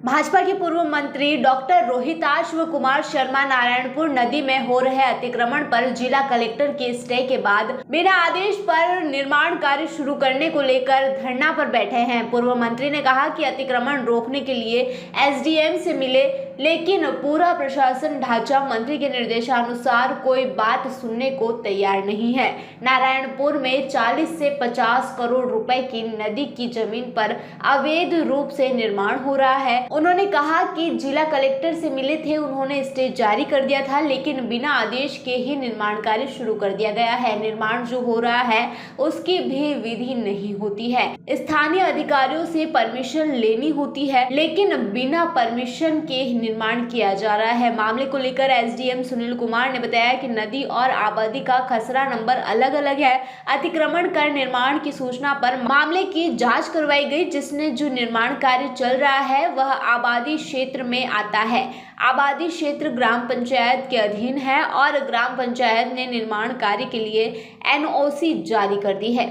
भाजपा के पूर्व मंत्री डॉक्टर रोहिताश्व कुमार शर्मा नारायणपुर नदी में हो रहे अतिक्रमण पर जिला कलेक्टर के स्टे के बाद बिना आदेश पर निर्माण कार्य शुरू करने को लेकर धरना पर बैठे हैं। पूर्व मंत्री ने कहा कि अतिक्रमण रोकने के लिए एसडीएम से मिले, लेकिन पूरा प्रशासन ढांचा मंत्री के निर्देशानुसार कोई बात सुनने को तैयार नहीं है। नारायणपुर में 40 से 50 करोड़ रुपए की नदी की जमीन पर अवैध रूप से निर्माण हो रहा है। उन्होंने कहा कि जिला कलेक्टर से मिले थे, उन्होंने स्टे जारी कर दिया था, लेकिन बिना आदेश के ही निर्माण कार्य शुरू कर दिया गया है। निर्माण जो हो रहा है उसकी भी विधि नहीं होती है। स्थानीय अधिकारियों से परमिशन लेनी होती है, लेकिन बिना परमिशन के निर्माण किया जा रहा है। मामले को लेकर एसडीएम सुनील कुमार ने बताया कि नदी और आबादी का खसरा नंबर अलग अलग है। अतिक्रमण कर निर्माण की सूचना पर मामले की जांच करवाई गई, जिसमें जो निर्माण कार्य चल रहा है वह आबादी क्षेत्र में आता है। आबादी क्षेत्र ग्राम पंचायत के अधीन है और ग्राम पंचायत ने निर्माण कार्य के लिए एनओसी जारी कर दी है।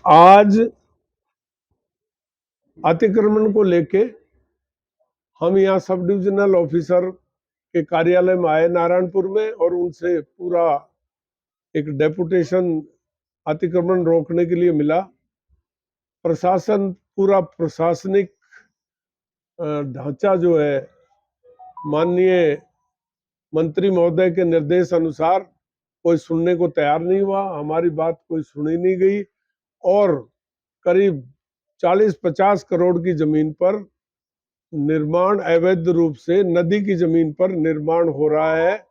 आज अतिक्रमण को लेके हम यहाँ सब डिविजनल ऑफिसर के कार्यालय में आए नारायणपुर में, और उनसे पूरा एक डेपुटेशन अतिक्रमण रोकने के लिए मिला। प्रशासन, पूरा प्रशासनिक ढांचा जो है माननीय मंत्री महोदय के निर्देश अनुसार कोई सुनने को तैयार नहीं हुआ। हमारी बात कोई सुनी नहीं गई और करीब 40-50 करोड़ की जमीन पर निर्माण, अवैध रूप से नदी की जमीन पर निर्माण हो रहा है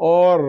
और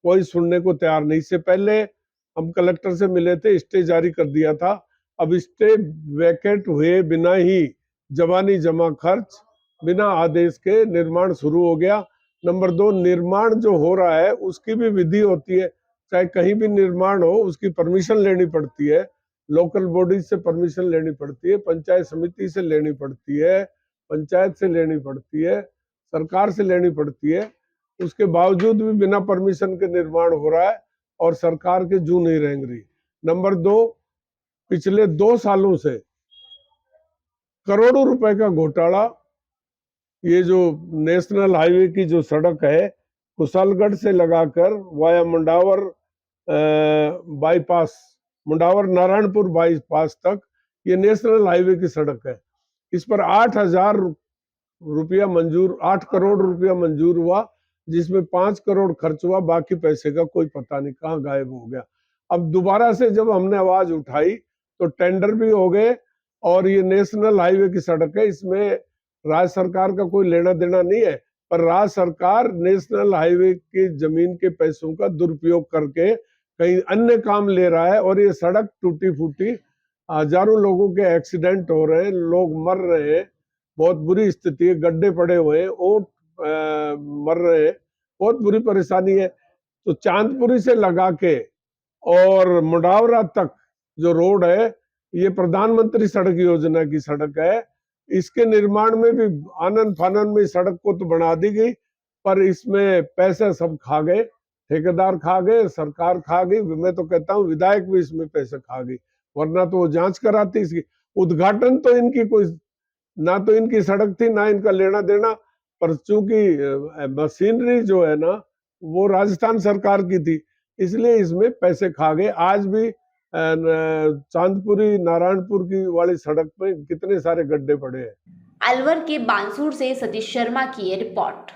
कोई सुनने को तैयार नहीं। इससे पहले हम कलेक्टर से मिले थे, स्टे जारी कर दिया था। अब स्टे वैकेट हुए बिना ही जवानी जमा खर्च बिना आदेश के निर्माण शुरू हो गया। नंबर 2, निर्माण जो हो रहा है उसकी भी विधि होती है। चाहे कहीं भी निर्माण हो उसकी परमिशन लेनी पड़ती है, लोकल बॉडी से परमिशन लेनी पड़ती है, पंचायत समिति से लेनी पड़ती है, पंचायत से लेनी पड़ती है, सरकार से लेनी पड़ती है। उसके बावजूद भी बिना परमिशन के निर्माण हो रहा है और सरकार के जू नहीं रेंग रही। नंबर 2, पिछले 2 सालों से करोड़ों रुपए का घोटाला। ये जो नेशनल हाईवे की जो सड़क है कुशलगढ़ से लगाकर via Mundawar bypass, Mundawar Narayanpur bypass तक, ये नेशनल हाईवे की सड़क है। इस पर 8 करोड़ रुपया मंजूर हुआ, जिसमें 5 करोड़ खर्च हुआ। बाकी पैसे का कोई पता नहीं कहाँ गायब हो गया। अब दोबारा से जब हमने आवाज उठाई तो टेंडर भी हो गए और ये नेशनल हाईवे की सड़क है, इसमें राज्य सरकार का कोई लेना देना नहीं है, पर राज्य सरकार नेशनल हाईवे की जमीन के पैसों का दुरुपयोग करके कहीं अन्य काम ले रहा है। और ये सड़क टूटी फूटी, हजारों लोगों के एक्सीडेंट हो रहे हैं, लोग मर रहे हैं, बहुत बुरी स्थिति है, गड्ढे पड़े हुए हैं, ऊंट मर रहे हैं, बहुत बुरी परेशानी है। तो चांदपुरी से लगा के और मुंडावरा तक जो रोड है, ये प्रधानमंत्री सड़क योजना की सड़क है। इसके निर्माण में भी आनन फानन में सड़क को तो बना दी गई, पर इसमें पैसे सब खा गए, ठेकेदार खा गए, सरकार खा गई। मैं तो कहता हूँ विधायक भी इसमें पैसे खा गई, वरना तो वो जांच कराती। इसकी उद्घाटन तो इनकी कोई, ना तो इनकी सड़क थी ना इनका लेना देना, पर चूंकि मशीनरी जो है ना वो राजस्थान सरकार की थी, इसलिए इसमें पैसे खा गए। आज भी चांदपुरी नारायणपुर की वाली सड़क पे कितने सारे गड्ढे पड़े हैं। अलवर के बांसुर से सतीश शर्मा की ये रिपोर्ट।